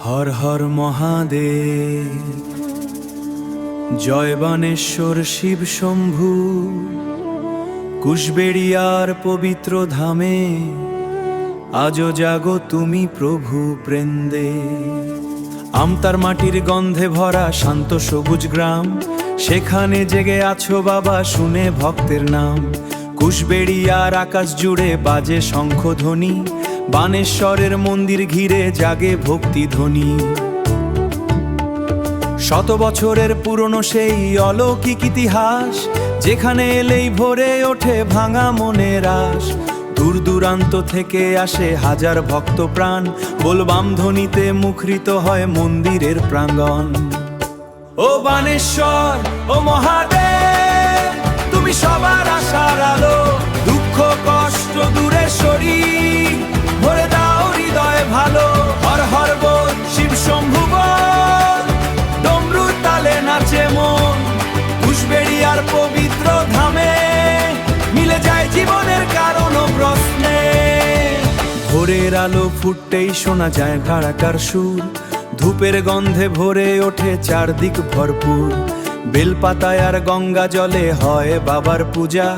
হর হর মহাদেব, জয় বানেশ্বর শিব শম্ভু। কুশবেড়িয়ার পবিত্র ধামে আজও জাগো তুমি প্রভু বৃন্দে। আমতার মাটির গন্ধে ভরা শান্ত সবুজ গ্রাম, সেখানে জেগে আছো বাবা শুনে ভক্তের নাম। কুশবেড়িয়ার আকাশ জুড়ে বাজে শঙ্খধ্বনি, বানেশ্বরের মন্দির ঘিরে জাগে ভক্তি ধ্বনি। শত বছরের পুরনো সেই অলৌকিক ইতিহাস, যেখানে এলেই ভরে ওঠে ভাঙা মনের আশ। দূর দূরান্ত থেকে আসে হাজার ভক্ত প্রাণ, বলবাম ধ্বনিতে মুখরিত হয় মন্দিরের প্রাঙ্গণ। ও বানেশ্বর, ও মহাদেব, তুমি সবার আশার আলো। দুঃখ কষ্ট দূরে সরিয়ে ভরে দাও হৃদয় ভালো। হর হর বল, শিব শম্ভু বল, ডমরু তালে নাচে মন। কুশবেড়িয়ার পবিত্র ধামে মিলে যায় জীবনের কারণ ও প্রশ্নে। ভোরের আলো ফুটতেই শোনা যায় ধারাকার সুর, ধূপের গন্ধে ভরে ওঠে চারদিক ভরপুর। বেলপাতায় আর গঙ্গা জলে হয় বাবার পূজা,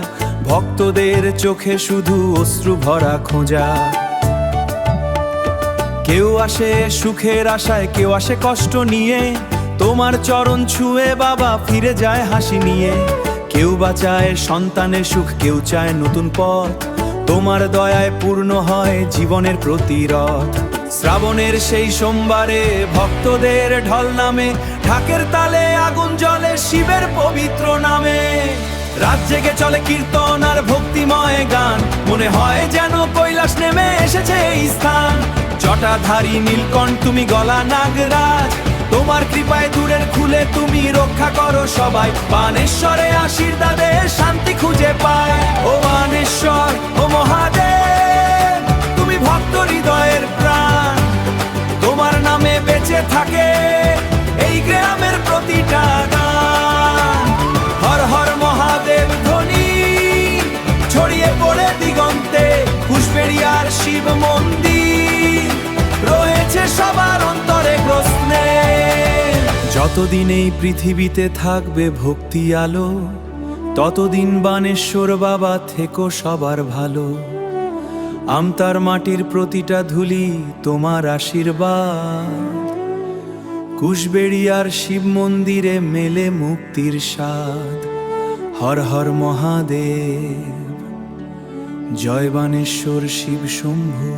ভক্তদের চোখে শুধু অশ্রু ভরা খোঁজা। কেউ আসে সুখের আশায়, কেউ আসে কষ্ট নিয়ে, তোমার চরণ ছুঁয়ে বাবা ফিরে যায় হাসি নিয়ে। কেউ বা চায় সন্তানের সুখ, কেউ চায় নতুন পথ, তোমার দয়ায় পূর্ণ হয় জীবনের প্রতিরথ। শ্রাবণের সেই সোমবারে ভক্তদের ঢল নামে, ঢাকের তালে আগুন জ্বলে শিবের পবিত্র নামে। রাত জেগে চলে কীর্তন আর ভক্তিময় গান, মনে হয় যেন কৈলাস নেমে এসেছে এই স্থান। জটাধারী নীলকণ্ঠ তুমি, গলা নাগরাজ, তোমার কৃপায় দূরের খুলে তুমি রক্ষা করো সবাই। বানেশ্বরে আশীর্বাদে শান্তি খুঁজে পায়। ও বানেশ্বর, ও মহাদেব, তুমি ভক্ত হৃদয়ের প্রাণ, তোমার নামে বেঁচে থাকে এই গ্রামের প্রতিটা গান। হর হর মহাদেব ধ্বনি ছড়িয়ে পড়ে দিগন্তে, কুশবেড়িয়ার শিব মন্দির রয়েছে সবার অন্তরে প্রশ্নে। যতদিন এই পৃথিবীতে থাকবে ভক্তি আলো, ততদিন বানেশ্বর বাবা থেকো সবার ভালো। আমতার মাটির প্রতিটা ধুলি তোমার আশীর্বাদ, কুশবেড়িয়ার শিব মন্দিরে মেলে মুক্তির স্বাদ। হর হর মহাদেব, জয় বানেশ্বর শিব শম্ভু।